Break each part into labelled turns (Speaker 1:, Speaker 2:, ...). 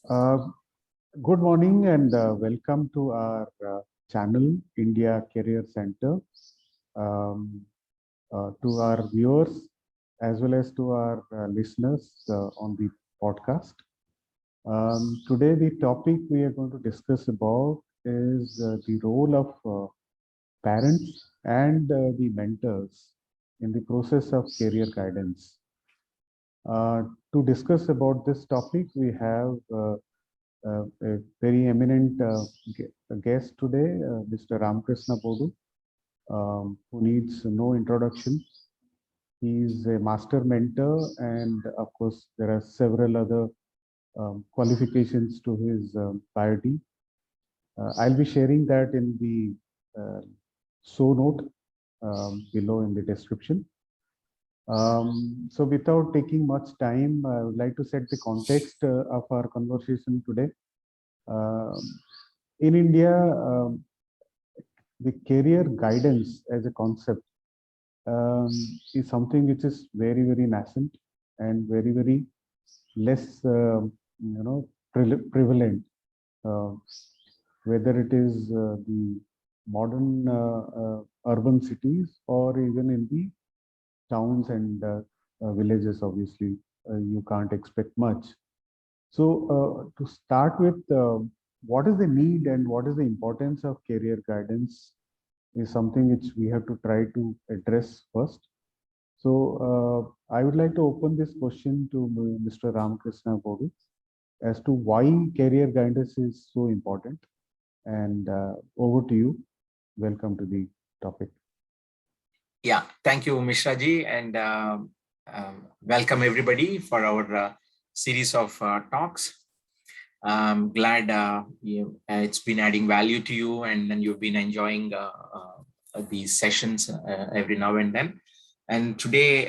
Speaker 1: Uh, Good morning and welcome to our channel, India Career Center. Um, to our viewers as well as to our listeners on the podcast. Today, the topic we are going to discuss about is the role of parents and the mentors in the process of career guidance. Uh, to discuss about this topic, we have a very eminent guest today, Mr. Ramakrishna Boddu, who needs no introduction. He is a master mentor, and of course, there are several other qualifications to his piety. I'll be sharing that in the show note below in the description. So without taking much time, I would like to set the context of our conversation today. Um, in India, the career guidance as a concept um, is something which is very, very nascent and very, very less, prevalent. Uh, Whether it is the modern urban cities or even in the towns and villages, obviously, you can't expect much. So, to start with, what is the need and what is the importance of career guidance is something which we have to try to address first. So, I would like to open this question to Mr. Ramakrishna Boddu as to why career guidance is so important. And over to you. Welcome to the topic.
Speaker 2: Yeah, thank you, Mishra ji, and welcome everybody for our series of talks. I'm glad it's been adding value to you, and you've been enjoying these sessions every now and then. And today,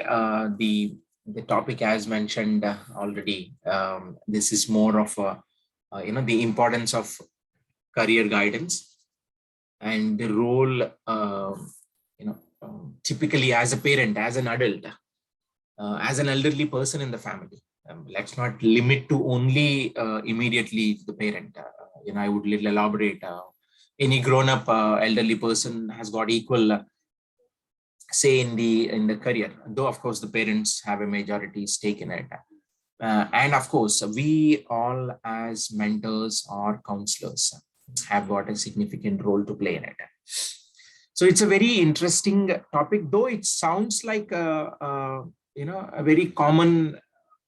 Speaker 2: the topic, as mentioned already, this is more of the importance of career guidance and the role typically as a parent, as an adult, as an elderly person in the family. Let's not limit to only immediately the parent. I would little elaborate. Any grown-up elderly person has got equal say in the career, though of course the parents have a majority stake in it. And of course, we all as mentors or counselors have got a significant role to play in it. So it's a very interesting topic, though it sounds like a very common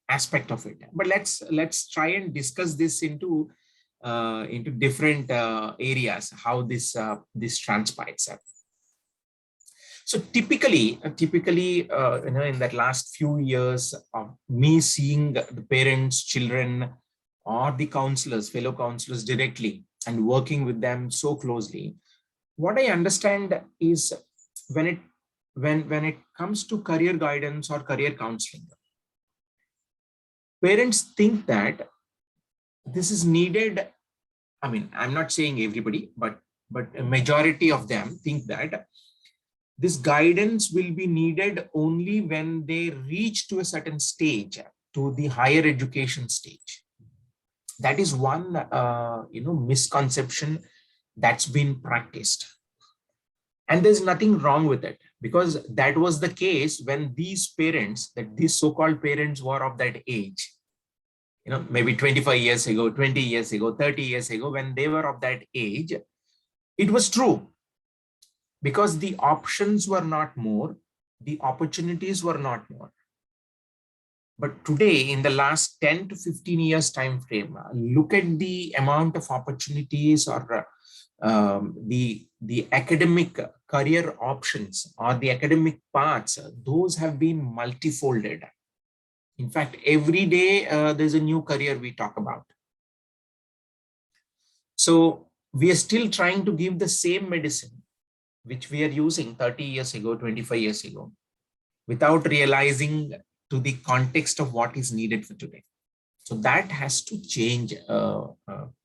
Speaker 2: aspect of it. But let's try and discuss this into different areas, how this transpires. So typically, in that last few years of me seeing the parents, children, or the counselors, fellow counselors directly, and working with them so closely, what I understand is when it comes to career guidance or career counseling, parents think that this is needed. I mean, I'm not saying everybody, but a majority of them think that this guidance will be needed only when they reach to a certain stage, to the higher education stage. That is one misconception that's been practiced. And there's nothing wrong with it, because that was the case when these parents, that these so-called parents, were of that age. Maybe 25 years ago, 20 years ago, 30 years ago, when they were of that age, it was true, because the options were not more, the opportunities were not more. But today, in the last 10 to 15 years time frame, look at the amount of opportunities or the academic career options or the academic paths. Those have been multifolded. In fact, every day there's a new career we talk about. So we are still trying to give the same medicine which we are using 30 years ago, 25 years ago, without realizing to the context of what is needed for today. So that has to change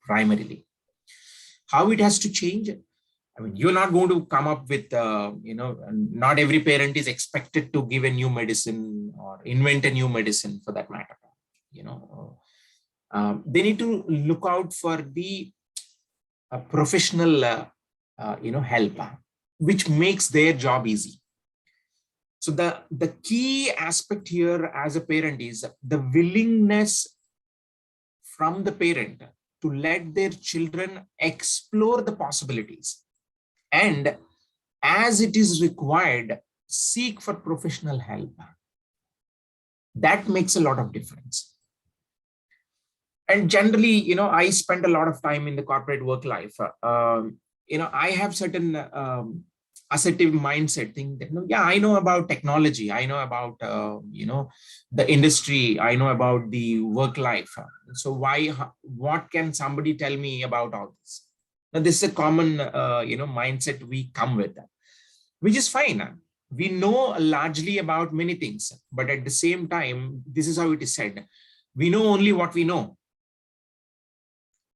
Speaker 2: primarily. How it has to change? I mean, you're not going to come up with, not every parent is expected to give a new medicine or invent a new medicine for that matter. They need to look out for the professional help, which makes their job easy. So the key aspect here as a parent is the willingness from the parent to let their children explore the possibilities, and as it is required, seek for professional help. That makes a lot of difference. And generally, I spend a lot of time in the corporate work life. I have certain assertive mindset thing that, yeah, I know about technology, I know about the industry, I know about the work life. So what can somebody tell me about all this? Now, this is a common mindset we come with, which is fine. We know largely about many things, but at the same time, this is how it is said: we know only what we know.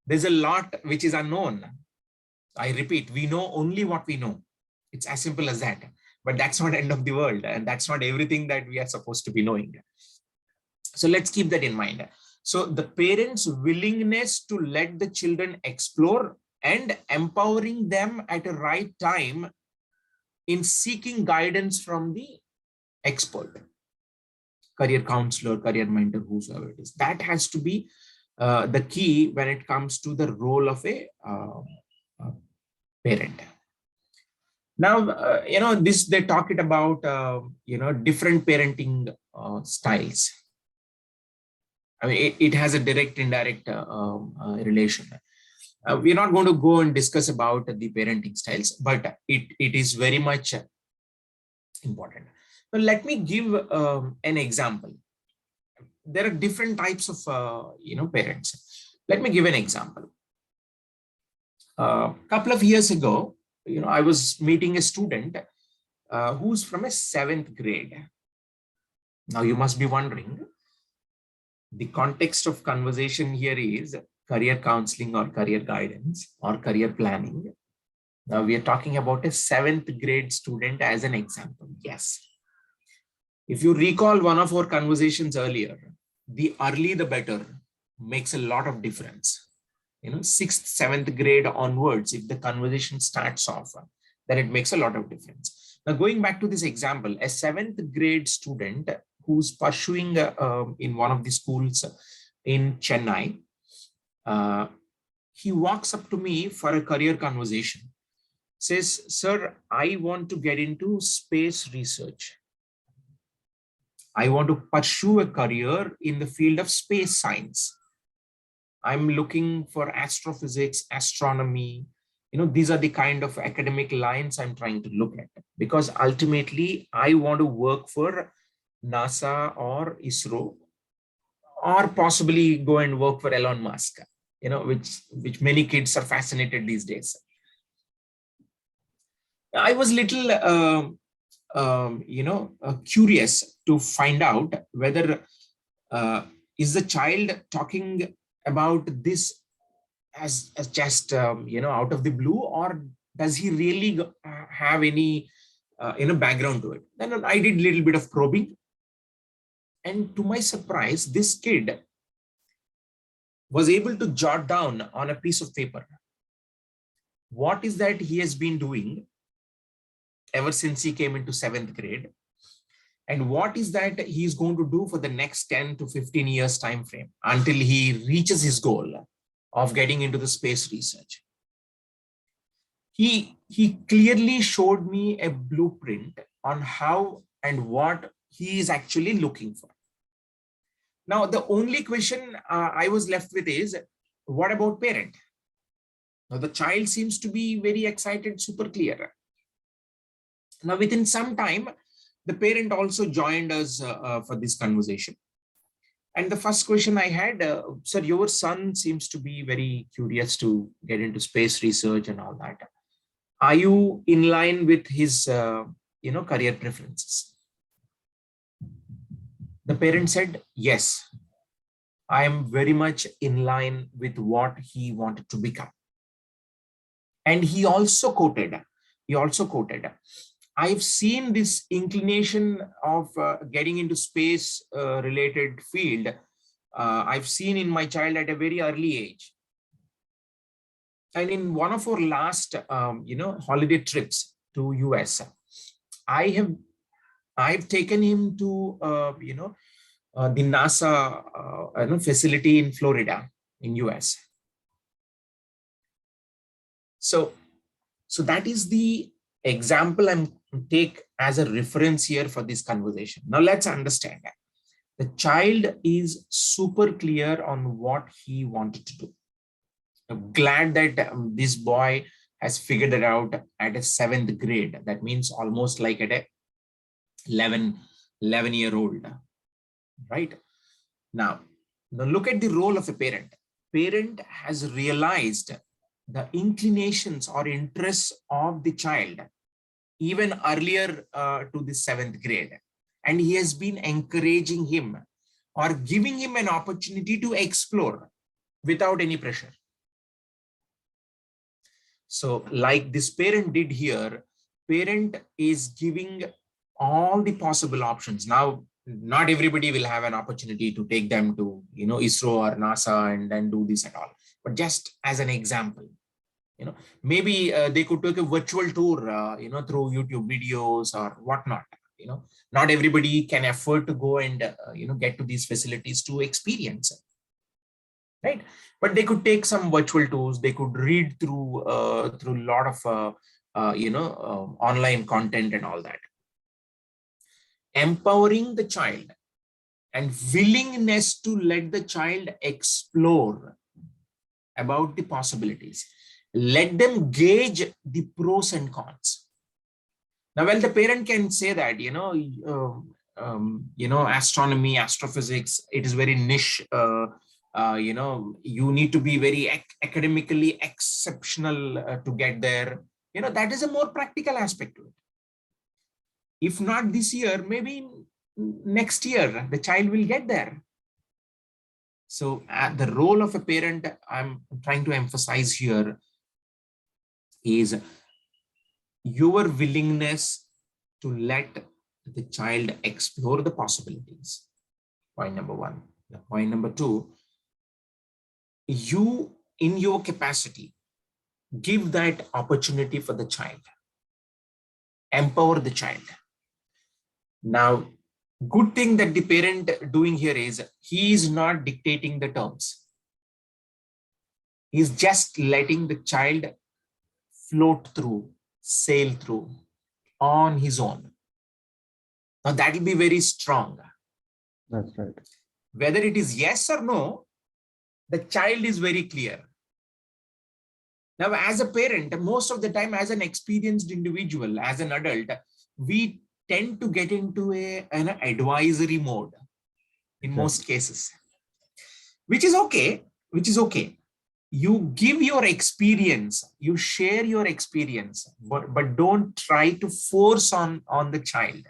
Speaker 2: There's a lot which is unknown. I repeat, we know only what we know. It's as simple as that. But that's not the end of the world, and that's not everything that we are supposed to be knowing. So let's keep that in mind. So the parents' willingness to let the children explore and empowering them at a right time in seeking guidance from the expert, career counselor, career mentor, whosoever it is. That has to be the key when it comes to the role of a parent. Now, they talk it about, different parenting styles. I mean, it has a direct, indirect relation. We're not going to go and discuss about the parenting styles, but it is very much important. Now, let me give an example. There are different types of, parents. Let me give an example. A couple of years ago, I was meeting a student who's from a 7th grade. Now, you must be wondering, the context of conversation here is career counseling or career guidance or career planning. Now, we are talking about a 7th grade student as an example. Yes. If you recall one of our conversations earlier, the early the better makes a lot of difference. 6th, 7th grade onwards, if the conversation starts off, then it makes a lot of difference. Now, going back to this example, a 7th grade student who's pursuing in one of the schools in Chennai, he walks up to me for a career conversation, says, "Sir, I want to get into space research. I want to pursue a career in the field of space science. I'm looking for astrophysics, astronomy. These are the kind of academic lines I'm trying to look at, because ultimately I want to work for NASA or ISRO, or possibly go and work for Elon Musk, which many kids are fascinated these days." I was little, curious to find out whether is the child talking about this as just out of the blue, or does he really have any background to it. Then I did a little bit of probing, and to my surprise, this kid was able to jot down on a piece of paper what is that he has been doing ever since he came into 7th grade, and what is that he's going to do for the next 10 to 15 years time frame until he reaches his goal of getting into the space research. He clearly showed me a blueprint on how and what he is actually looking for. Now, the only question I was left with is, what about parent? Now, the child seems to be very excited, super clear. Now, within some time, the parent also joined us for this conversation. And the first question I had, sir, your son seems to be very curious to get into space research and all that. Are you in line with his, career preferences? The parent said, yes, I am very much in line with what he wanted to become. And he also quoted, I've seen this inclination of getting into space related field I've seen in my child at a very early age. And in one of our last, holiday trips to US, I've taken him to, the NASA facility in Florida, in US. So that is the example I'm take as a reference here for this conversation. Now let's understand that the child is super clear on what he wanted to do. I'm glad that this boy has figured it out at a 7th grade. That means almost like at a 11-year-old, right? Now look at the role of a parent. Parent has realized the inclinations or interests of the child even earlier to the 7th grade. And he has been encouraging him or giving him an opportunity to explore without any pressure. So like this parent did here, parent is giving all the possible options. Now, not everybody will have an opportunity to take them to, ISRO or NASA and then do this and all. But just as an example, maybe they could take a virtual tour, through YouTube videos or whatnot. Not everybody can afford to go and, get to these facilities to experience it. Right, but they could take some virtual tours. They could read through a lot of online content and all that. Empowering the child and willingness to let the child explore about the possibilities. Let them gauge the pros and cons. Now, well, the parent can say that astronomy, astrophysics, it is very niche. You need to be very academically exceptional to get there. That is a more practical aspect to it. If not this year, maybe next year, the child will get there. So the role of a parent, I'm trying to emphasize here, is your willingness to let the child explore the possibilities. Point number one. Point number two, you in your capacity, give that opportunity for the child. Empower the child. Now, good thing that the parent doing here is he is not dictating the terms. He's just letting the child float through, sail through on his own. Now that will be very strong.
Speaker 1: That's right.
Speaker 2: Whether it is yes or no, the child is very clear. Now, as a parent, most of the time, as an experienced individual, as an adult, we tend to get into an advisory mode in most cases, which is okay. You give your experience, you share your experience, but don't try to force on the child.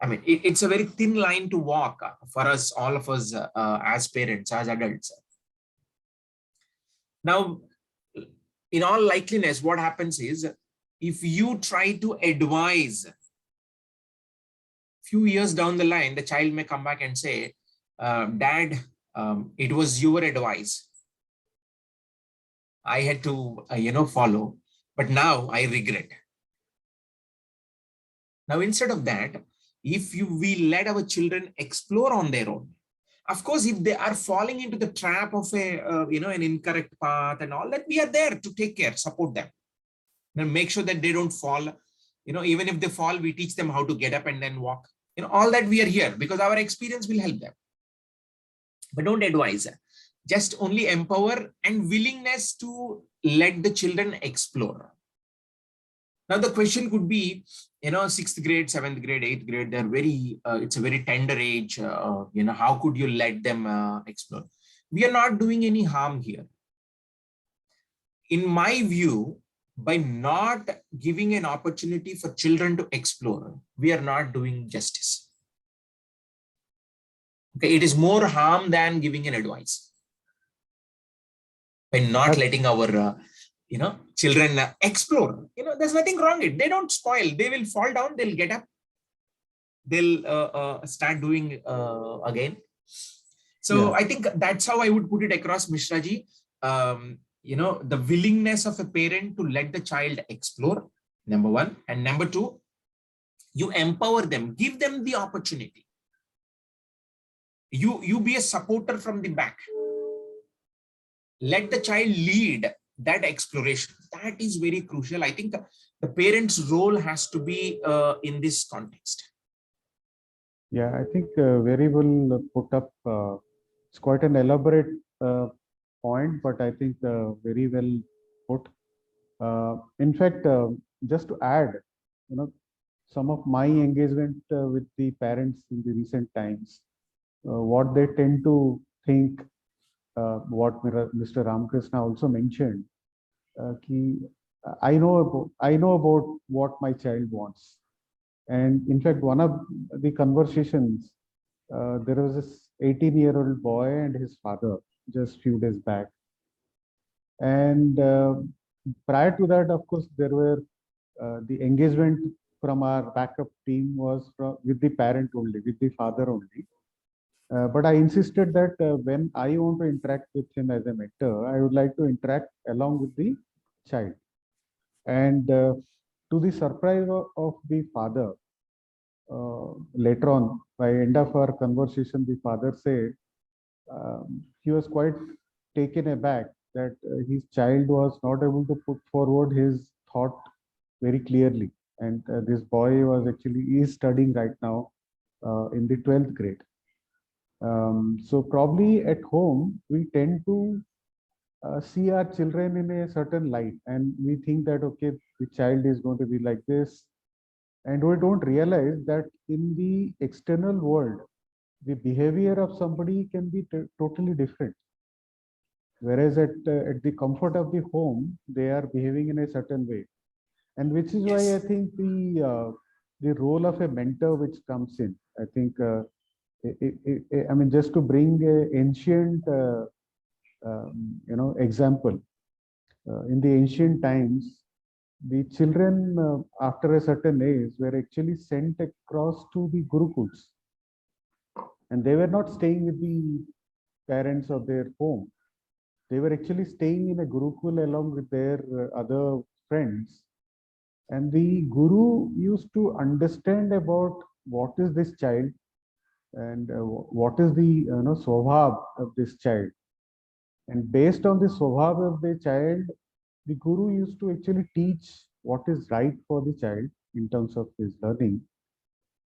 Speaker 2: I mean, it's a very thin line to walk for us, all of us, as parents, as adults. Now, in all likeliness, what happens is, if you try to advise, few years down the line, the child may come back and say, Dad, it was your advice. I had to, follow, but now I regret. Now, instead of that, if we let our children explore on their own, of course, if they are falling into the trap of an incorrect path and all that, we are there to take care, support them, and make sure that they don't fall. Even if they fall, we teach them how to get up and then walk. All that we are here because our experience will help them. But don't advise. Just only empower and willingness to let the children explore. Now the question could be, 6th grade, 7th grade, 8th grade, they're very, it's a very tender age. How could you let them explore? We are not doing any harm here. In my view, by not giving an opportunity for children to explore, we are not doing justice. Okay, it is more harm than giving an advice. By not letting our children explore, there's nothing wrong with it. They don't spoil. They will fall down. They'll get up. They'll start doing again. So
Speaker 1: Yeah.
Speaker 2: I think that's how I would put it across, Mishra ji. The willingness of a parent to let the child explore, number one. And number two, you empower them, give them the opportunity. You be a supporter from the back. Let the child lead that exploration. That is very crucial. I think the parent's role has to be in this context.
Speaker 1: Yeah, I think very well put up. It's quite an elaborate point, but I think very well put. In fact, just to add, you know, some of my engagement with the parents in the recent times, what they tend to think, what Mr. Ramakrishna also mentioned, ki, I know about what my child wants. And in fact, one of the conversations, there was this 18-year-old boy and his father just few days back. And prior to that, of course, there were the engagement from our backup team was with the parent only, with the father only. But I insisted that when I want to interact with him as a mentor, I would like to interact along with the child. And to the surprise of the father, later on, by end of our conversation, the father said he was quite taken aback that his child was not able to put forward his thought very clearly. And this boy was actually is studying right now in the 12th grade. So probably at home, we tend to see our children in a certain light, and we think that, okay, the child is going to be like this. And we don't realize that in the external world, the behavior of somebody can be totally different. Whereas at the comfort of the home, they are behaving in a certain way. And which is why I
Speaker 2: Yes.
Speaker 1: think the role of a mentor which comes in. I think, I mean, just to bring a ancient, example, in the ancient times, the children after a certain age were actually sent across to the gurukuls, and they were not staying with the parents of their home. They were actually staying in a gurukul along with their other friends, and the guru used to understand about what is this child, and what is the swabhav of this child. And based on the swabhav of the child, the guru used to actually teach what is right for the child in terms of his learning,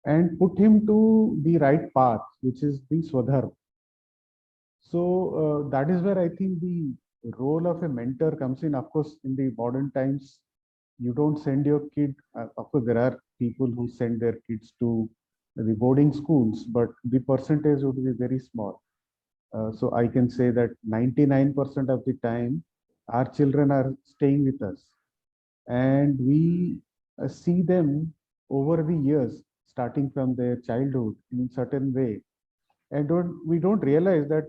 Speaker 1: and put him to the right path, which is the swadharma. So that is where I think the role of a mentor comes in. Of course, in the modern times, you don't send your kid. Of course, there are people who send their kids to the boarding schools, but the percentage would be very small. So I can say that 99% of the time, our children are staying with us, and we see them over the years, starting from their childhood in certain way, and we don't realize that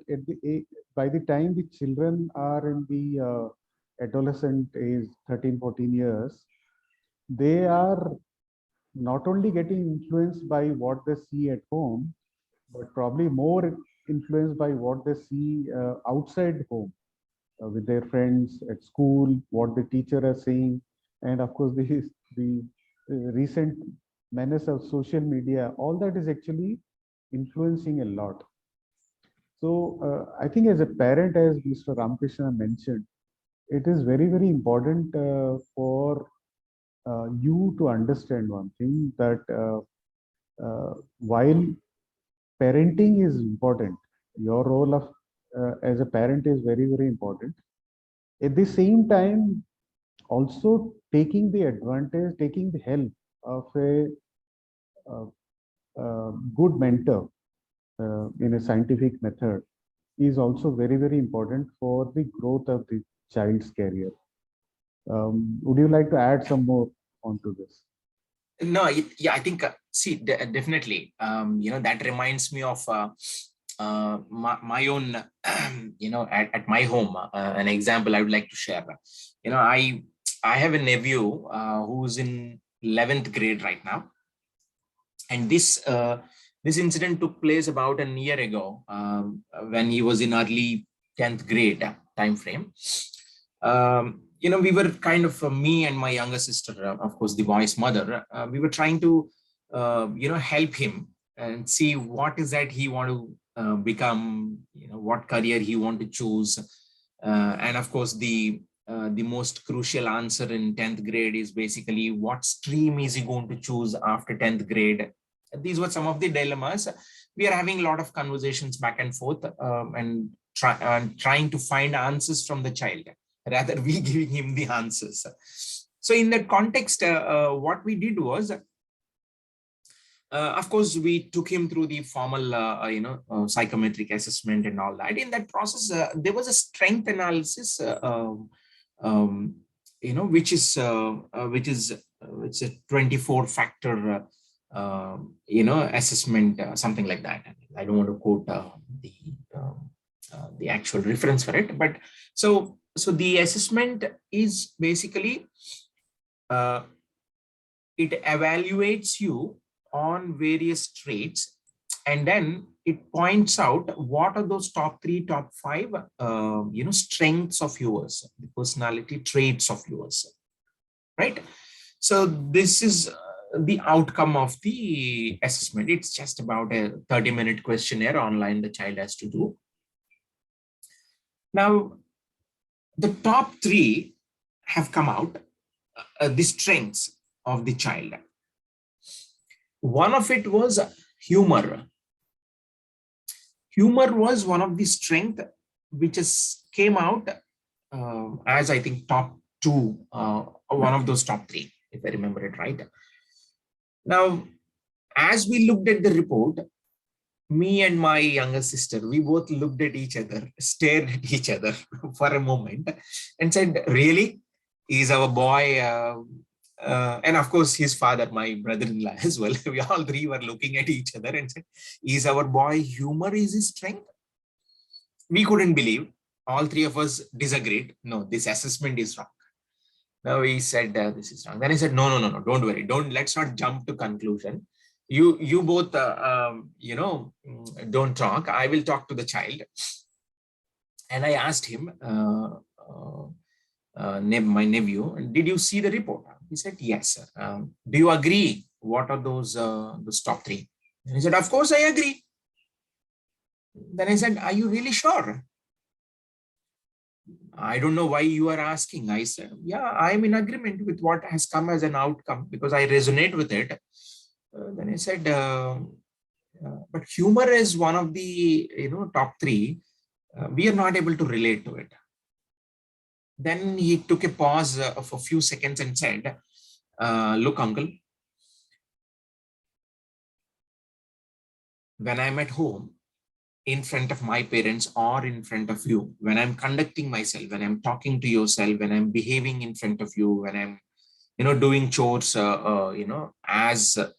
Speaker 1: by the time the children are in the adolescent age, 13, 14 years, they are not only getting influenced by what they see at home, but probably more influenced by what they see outside home, with their friends at school, what the teacher is saying, and of course the recent menace of social media. All that is actually influencing a lot. So I think as a parent, as Mr. Ramakrishna mentioned, it is very, very important for you to understand one thing, that while parenting is important, your role of as a parent is very, very important. At the same time, also taking the advantage, taking the help of a, uh good mentor in a scientific method is also very, very important for the growth of the child's career. Would you like to add some more onto this?
Speaker 2: No, yeah, I think, see, definitely, that reminds me of my own, at my home, an example I would like to share. I have a nephew who's in 11th grade right now. And this This incident took place about a year ago, when he was in early 10th grade time frame. We were kind of, me and my younger sister, of course, the boy's mother, we were trying to, help him and see what is that he want to become, what career he want to choose. And of course, the most crucial answer in 10th grade is basically what stream is he going to choose after 10th grade. These were some of the dilemmas. We are having a lot of conversations back and forth, and trying to find answers from the child rather we giving him the answers. So in that context, what we did was, of course, we took him through the formal, psychometric assessment and all that. In that process, there was a strength analysis, which is it's a 24 factor, assessment, something like that. I don't want to quote the actual reference for it, but so the assessment is basically, it evaluates you on various traits, and then it points out what are those top 3, top 5, strengths of yours, the personality traits of yours, right? So this is the outcome of the assessment. It's just about a 30-minute questionnaire online the child has to do. Now, the top 3 have come out, the strengths of the child. One of it was humor. Humor was one of the strength which came out as, I think, top 2, one of those top 3, if I remember it right. Now, as we looked at the report, me and my younger sister, we both looked at each other, stared at each other for a moment and said, really? Is our boy, and of course his father, my brother-in-law as well, we all 3 were looking at each other and said, is our boy humor is his strength? We couldn't believe. All 3 of us disagreed. No, this assessment is wrong. Now we said, this is wrong. Then I said, no, don't worry. Let's not jump to conclusion. You both, don't talk. I will talk to the child. And I asked him, my nephew, did you see the report? He said, yes. Do you agree? What are those top 3? And he said, of course I agree. Then I said, are you really sure? I don't know why you are asking. I said, yeah, I'm in agreement with what has come as an outcome because I resonate with it. Then I said, but humor is one of the top 3. We are not able to relate to it. Then he took a pause of a few seconds and said, look, uncle, when I'm at home, in front of my parents or in front of you, when I'm conducting myself, when I'm talking to yourself, when I'm behaving in front of you, when I'm, doing chores, as a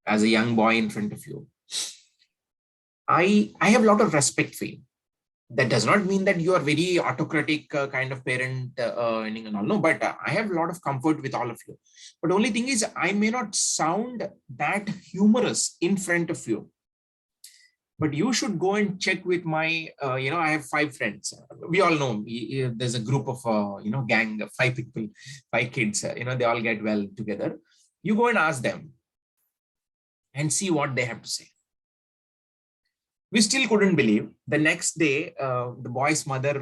Speaker 2: young boy in front of you, I have a lot of respect for you. That does not mean that you are very autocratic kind of parent, and all. No, but I have a lot of comfort with all of you. But only thing is, I may not sound that humorous in front of you. But you should go and check with my, I have 5 friends. We all know there's a group of, gang, 5 people, 5 kids, they all get well together. You go and ask them and see what they have to say. We still couldn't believe. The next day, the boy's mother,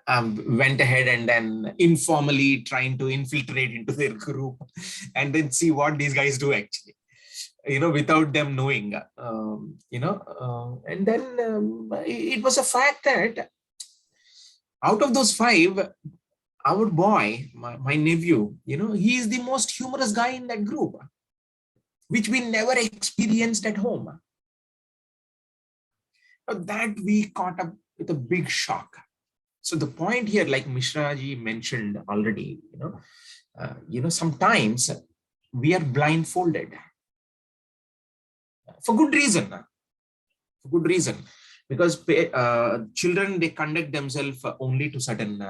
Speaker 2: went ahead and then informally trying to infiltrate into their group and then see what these guys do actually. Without them knowing, and then it was a fact that out of those 5, our boy, my nephew, he is the most humorous guy in that group, which we never experienced at home. That we caught up with a big shock. So the point here, like Mishra ji mentioned already, sometimes we are blindfolded. For good reason. Because children, they conduct themselves only to certain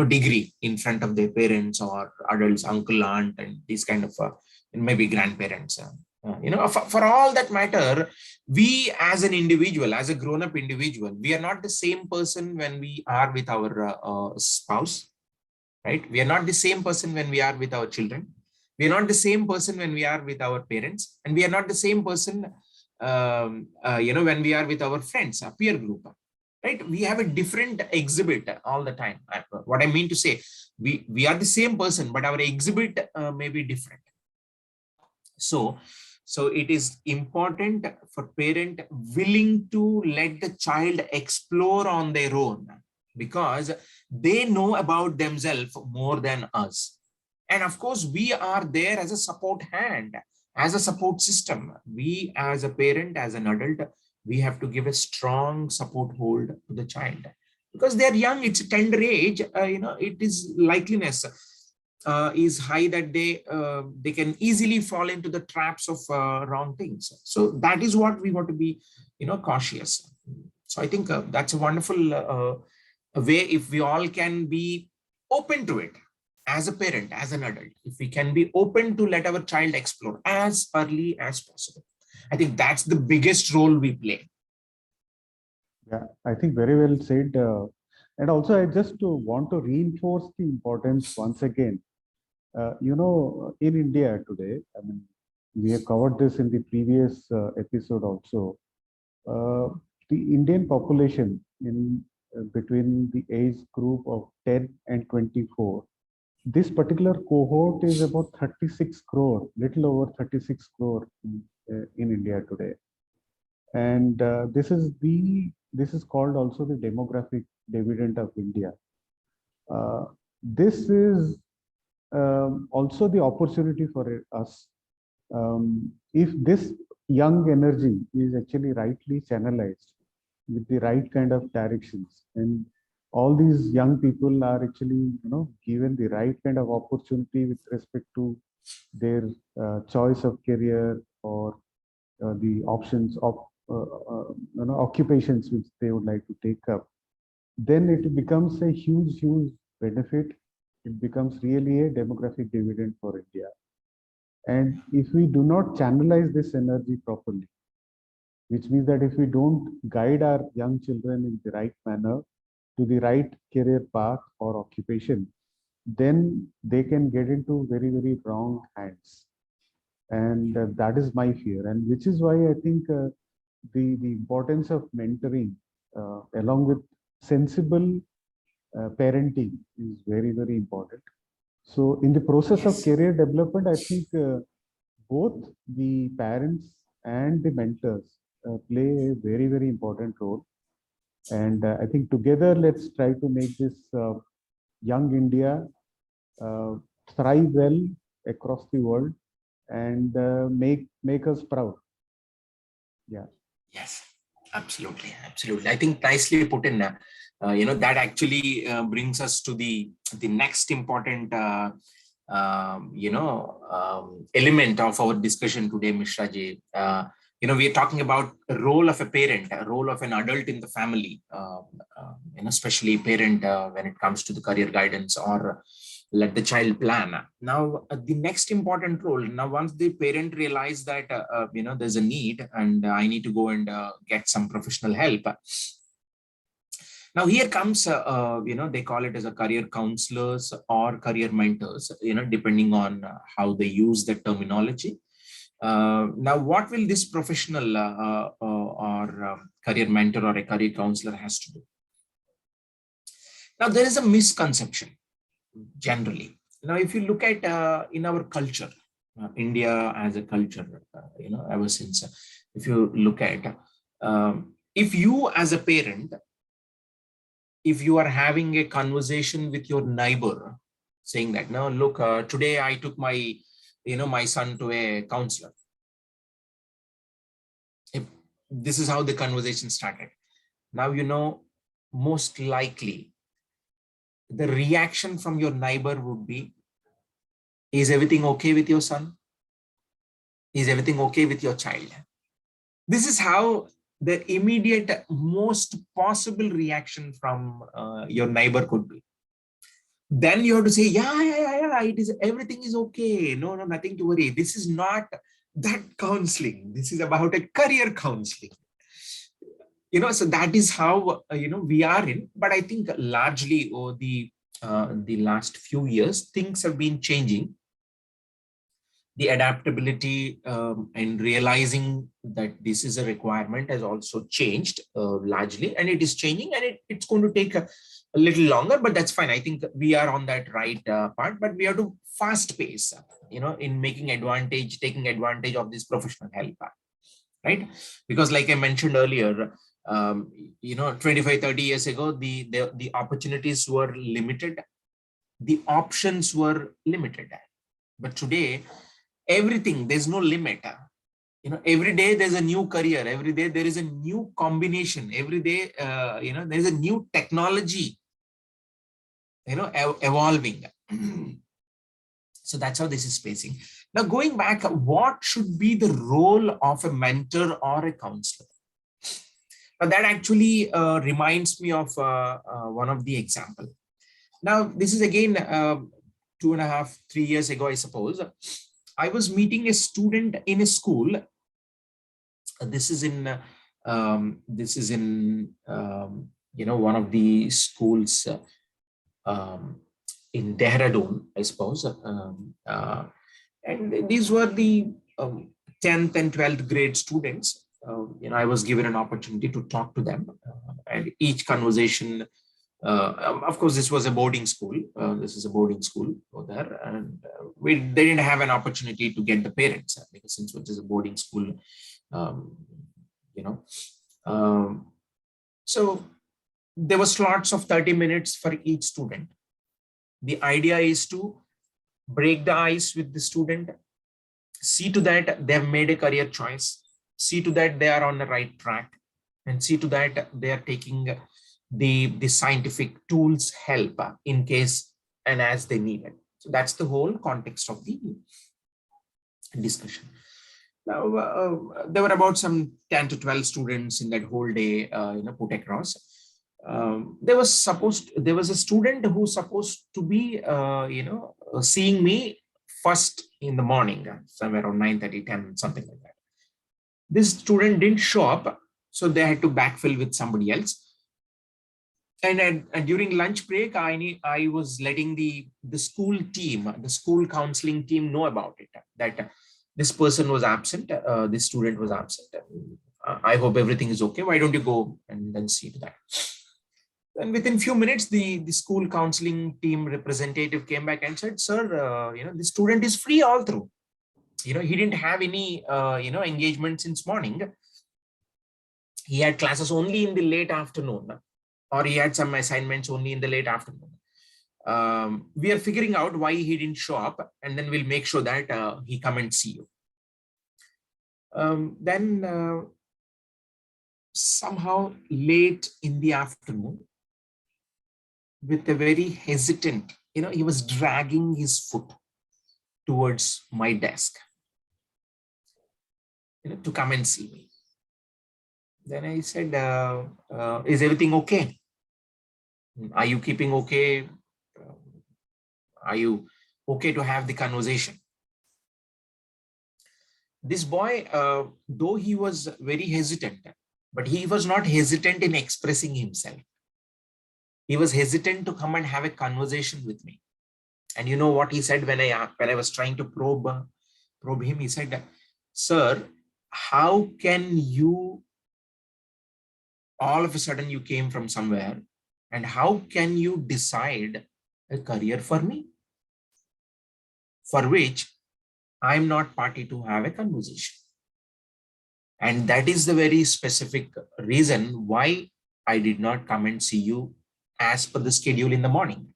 Speaker 2: degree in front of their parents or adults, uncle, aunt, and these kind of maybe grandparents. For all that matter, we as an individual, as a grown-up individual, we are not the same person when we are with our spouse, right? We are not the same person when we are with our children. We are not the same person when we are with our parents, and we are not the same person, when we are with our friends, our peer group, right? We have a different exhibit all the time. What I mean to say, we are the same person, but our exhibit may be different. So it is important for parent willing to let the child explore on their own, because they know about themselves more than us. And of course, we are there as a support hand, as a support system. We as a parent, as an adult, we have to give a strong support hold to the child, because they're young, it's a tender age. It is likeliness is high that they can easily fall into the traps of wrong things. So that is what we want to be, cautious. So I think that's a wonderful way, if we all can be open to it as a parent, as an adult, if we can be open to let our child explore as early as possible. I think that's the biggest role we play.
Speaker 1: Yeah, I think very well said. And also, I just want to reinforce the importance once again. In India today, I mean, we have covered this in the previous episode also. The Indian population in between the age group of 10 and 24, this particular cohort is about 36 crore, little over 36 crore in India today. And this is called also the demographic dividend of India. This is also the opportunity for us. If this young energy is actually rightly channelized with the right kind of directions, and all these young people are actually given the right kind of opportunity with respect to their choice of career, or the options of occupations which they would like to take up, then it becomes a huge benefit. It becomes really a demographic dividend for India. And if we do not channelize this energy properly, which means that if we don't guide our young children in the right manner to the right career path or occupation, then they can get into very wrong hands. And that is my fear, and which is why I think the importance of mentoring along with sensible parenting is very important. So in the process of
Speaker 2: Yes.
Speaker 1: career development, I think both the parents and the mentors play a very important role. And I think together, let's try to make this young India uh, thrive well across the world, and make us proud. Yeah.
Speaker 2: Yes, absolutely. I think nicely put in. That actually brings us to the next important element of our discussion today, Mishra ji. We are talking about the role of a parent, a role of an adult in the family, especially parent when it comes to the career guidance, or let the child plan. Now, the next important role, now once the parent realize that, there's a need and I need to go and get some professional help. Now here comes, they call it as a career counselors or career mentors, depending on how they use the terminology. Now, what will this professional or career mentor or a career counselor has to do? Now, there is a misconception generally. Now, if you look at in our culture, India as a culture, ever since, if you look at, if you as a parent, if you are having a conversation with your neighbor, saying that, no, look, today I took my son to a counselor. If this is how the conversation started. Now, most likely the reaction from your neighbor would be, is everything okay with your son? Is everything okay with your child? This is how the immediate most possible reaction from your neighbor could be. Then you have to say, yeah, it is, everything is okay. No, nothing to worry. This is not that counseling. This is about a career counseling. So that is how, we are in. But I think largely over the last few years, things have been changing. The adaptability and realizing that this is a requirement has also changed largely, and it is changing, and it's going to take a little longer, but that's fine. I think we are on that right part, but we have to fast pace, in taking advantage of this professional help, right? Because like I mentioned earlier, 25-30 years ago, the opportunities were limited, the options were limited, but today everything, there's no limit. Every day there's a new career, every day there is a new combination, every day there's a new technology evolving. So that's how this is spacing. Now, going back, what should be the role of a mentor or a counselor? Now, that actually reminds me of one of the example. Now, this is again 2.5, 3 years ago, I suppose. I was meeting a student in a school. This is in one of the schools in Dehradun, I suppose. And these were the 10th and 12th grade students. I was given an opportunity to talk to them, and each conversation. Of course, this was a boarding school. This is a boarding school over there, and they didn't have an opportunity to get the parents, because since it is a boarding school, so there were slots of 30 minutes for each student. The idea is to break the ice with the student, see to that they have made a career choice, see to that they are on the right track, and see to that they are taking the scientific tools help in case and as they need it. So that's the whole context of the discussion. Now, there were about some 10 to 12 students in that whole day, put across. There was a student who supposed to be, seeing me first in the morning, somewhere around 9:30, 10, something like that. This student didn't show up, so they had to backfill with somebody else. And during lunch break, I was letting the school team, the school counseling team know about it, that this person was absent, this student was absent. I hope everything is okay. Why don't you go and then see to that? And within few minutes, the school counseling team representative came back and said, "Sir, the student is free all through. He didn't have any, engagement since morning. He had classes only in the late afternoon, or he had some assignments only in the late afternoon. We are figuring out why he didn't show up, and then we'll make sure that he come and see you." Then somehow late in the afternoon, with a very hesitant, he was dragging his foot towards my desk, to come and see me. Then I said, "Is everything okay? Are you keeping okay? Are you okay to have the conversation?" This boy, though he was very hesitant, but he was not hesitant in expressing himself. He was hesitant to come and have a conversation with me. And you know what he said when I was trying to probe him? He said, "Sir, how can you, all of a sudden you came from somewhere, and how can you decide a career for me, for which I'm not party to have a conversation? And that is the very specific reason why I did not come and see you as per the schedule in the morning."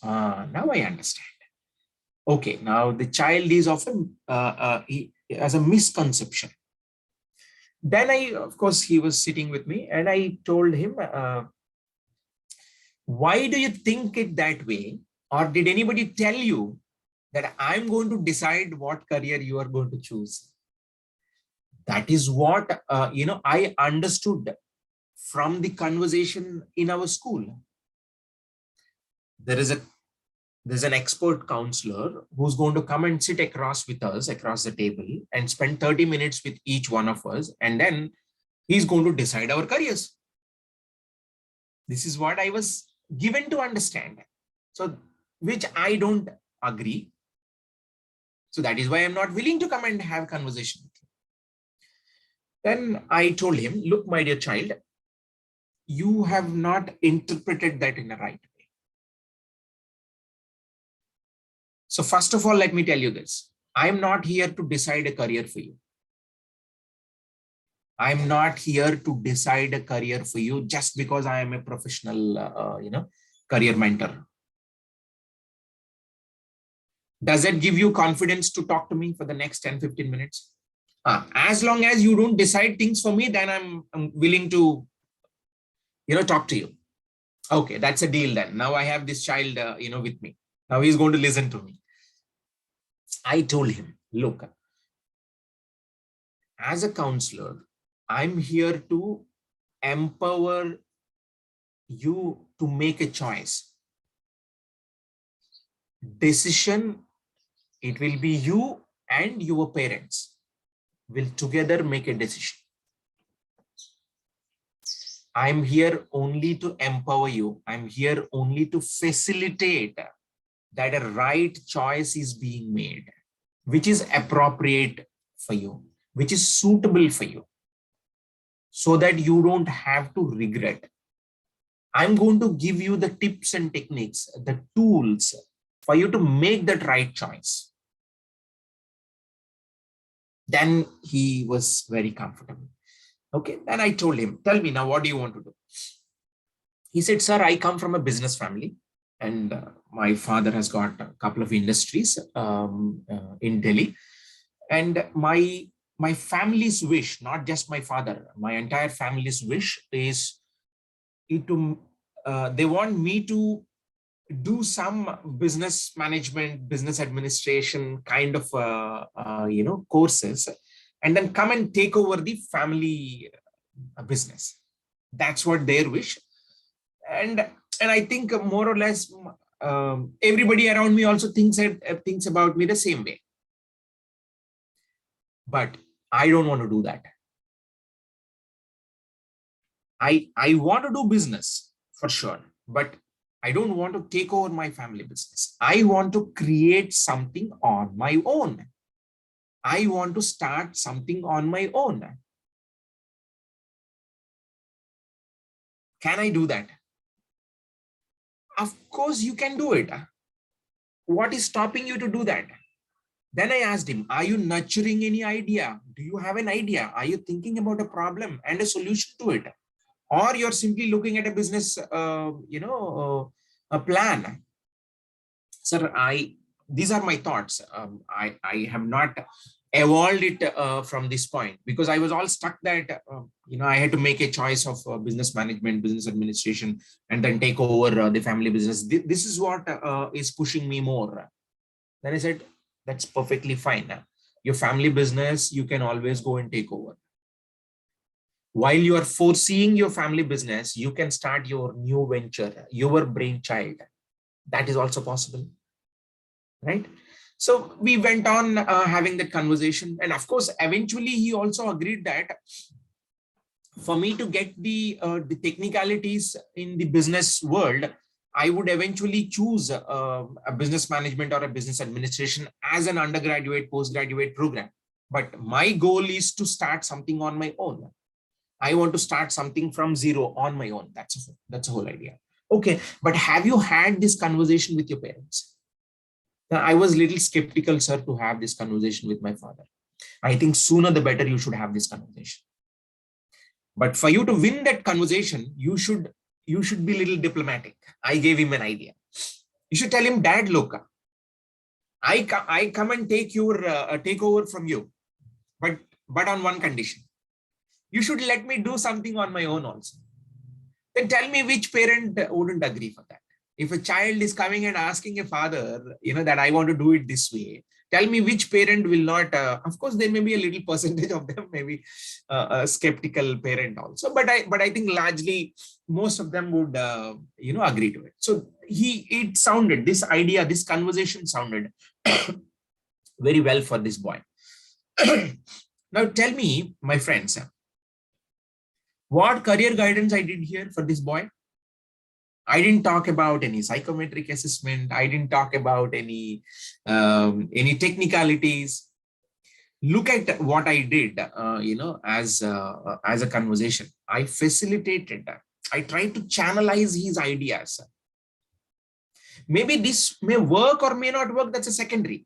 Speaker 2: Now I understand. Okay, now the child is often he has a misconception. Then of course, he was sitting with me, and I told him, "Why do you think it that way? Or did anybody tell you that I'm going to decide what career you are going to choose?" That is what, I understood from the conversation in our school. There there's an expert counselor who's going to come and sit across with us, across the table, and spend 30 minutes with each one of us. And then he's going to decide our careers. This is what I was given to understand. So, which I don't agree. So that is why I'm not willing to come and have conversation with you. Then I told him, look, my dear child, you have not interpreted that in the right way. So first of all, let me tell you this. I'm not here to decide a career for you. I'm not here to decide a career for you just because I am a professional, career mentor. Does that give you confidence to talk to me for the next 10, 15 minutes? As long as you don't decide things for me, then I'm willing to, talk to you. Okay, that's a deal then. Now I have this child, with me. Now he's going to listen to me. I told him, look, as a counselor, I'm here to empower you to make a choice. Decision, it will be you and your parents will together make a decision. I'm here only to empower you. I'm here only to facilitate that a right choice is being made, which is appropriate for you, which is suitable for you, so that you don't have to regret. I'm going to give you the tips and techniques, the tools for you to make that right choice. Then he was very comfortable. Okay, then I told him, tell me now, what do you want to do? He said, sir, I come from a business family, and my father has got a couple of industries in Delhi. And my family's wish, not just my father, my entire family's wish is to, they want me to do some business management, business administration kind of, courses, and then come and take over the family business. That's what their wish. And I think more or less everybody around me also thinks about me the same way. But I don't want to do that. I want to do business for sure, but I don't want to take over my family business. I want to create something on my own. I want to start something on my own. Can I do that? Of course you can do it. What is stopping you to do that? Then I asked him, are you nurturing any idea? Do you have an idea? Are you thinking about a problem and a solution to it? Or you're simply looking at a business, a plan? Sir, these are my thoughts. I have not evolved it from this point, because I was all stuck that, I had to make a choice of business management, business administration, and then take over the family business. This is what is pushing me more. Then I said, that's perfectly fine. Your family business, you can always go and take over. While you are foreseeing your family business, you can start your new venture, your brainchild. That is also possible, right? So we went on having that conversation. And of course, eventually he also agreed that for me to get the technicalities in the business world, I would eventually choose a business management or a business administration as an undergraduate, postgraduate program. But my goal is to start something on my own. I want to start something from zero on my own. That's the whole idea. Okay, but have you had this conversation with your parents? Now, I was a little skeptical, sir, to have this conversation with my father. I think sooner the better you should have this conversation. But for you to win that conversation, you should be a little diplomatic. I gave him an idea. You should tell him, Dad, look, I come and take over from you, but on one condition. You should let me do something on my own also. Then tell me which parent wouldn't agree for that. If a child is coming and asking a father, that I want to do it this way, Tell me which parent will not, of course, there may be a little percentage of them, maybe a skeptical parent also, but I think largely most of them would, agree to it. So this idea, this conversation sounded very well for this boy. Now tell me, my friends, what career guidance I did here for this boy? I didn't talk about any psychometric assessment. I didn't talk about any technicalities. Look at what I did, as a conversation. I facilitated. I tried to channelize his ideas. Maybe this may work or may not work. That's a secondary.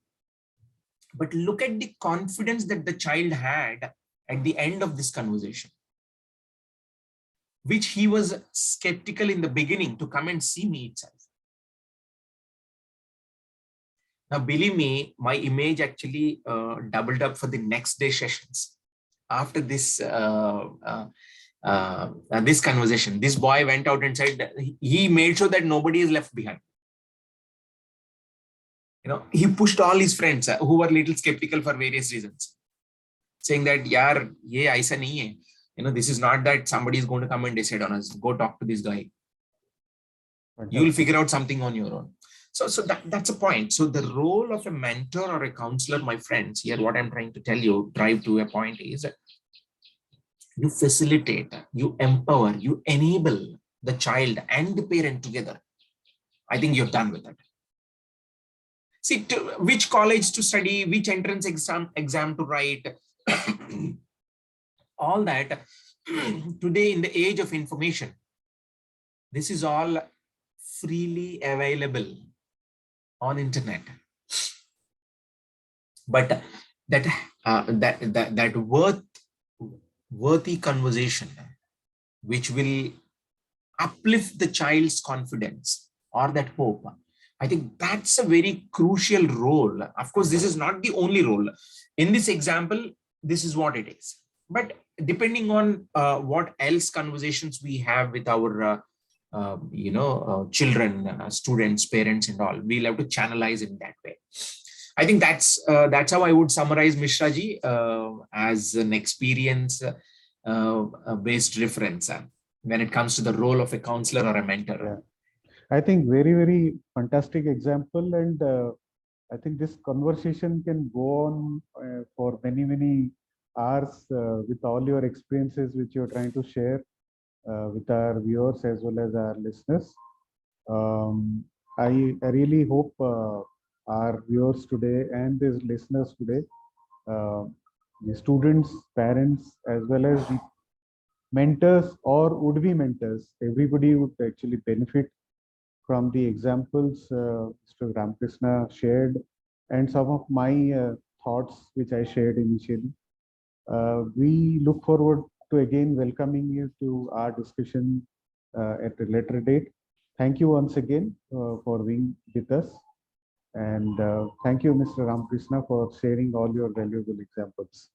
Speaker 2: But look at the confidence that the child had at the end of this conversation, which he was skeptical in the beginning to come and see me itself. Now, believe me, my image actually doubled up for the next day sessions. After this this conversation, this boy went out and said he made sure that nobody is left behind. He pushed all his friends who were little skeptical for various reasons, saying that, "Yaar, ye aisa nahi hai. This is not that somebody is going to come and decide on us. Go talk to this guy. You will figure out something on your own." So that's a point. So the role of a mentor or a counselor, my friends, here what I'm trying to tell you, drive to a point is you facilitate, you empower, you enable the child and the parent together. I think you're done with it. See, which college to study, which entrance exam to write, all that. Today, in the age of information, this is all freely available on internet. But that worthy conversation, which will uplift the child's confidence or that hope, I think that's a very crucial role. Of course, this is not the only role. In this example, this is what it is. But depending on what else conversations we have with our children, students, parents, and all, we'll have to channelize in that way. I think that's how I would summarize Mishra ji as an experience based reference when it comes to the role of a counselor or a mentor.
Speaker 1: Yeah. I think very, very fantastic example, and I think this conversation can go on for many, many hours with all your experiences which you're trying to share with our viewers as well as our listeners. I really hope our viewers today and the listeners today, the students, parents, as well as the mentors or would-be mentors, everybody would actually benefit from the examples Mr. Ramakrishna shared and some of my thoughts which I shared initially. We look forward to again welcoming you to our discussion at a later date. Thank you once again for being with us. And thank you, Mr. Ramakrishna, for sharing all your valuable examples.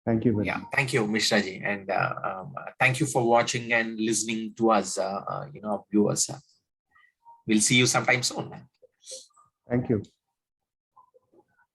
Speaker 1: Thank you very much.
Speaker 2: Thank you, Mishra ji. And thank you for watching and listening to us, viewers. We'll see you sometime soon.
Speaker 1: Thank you.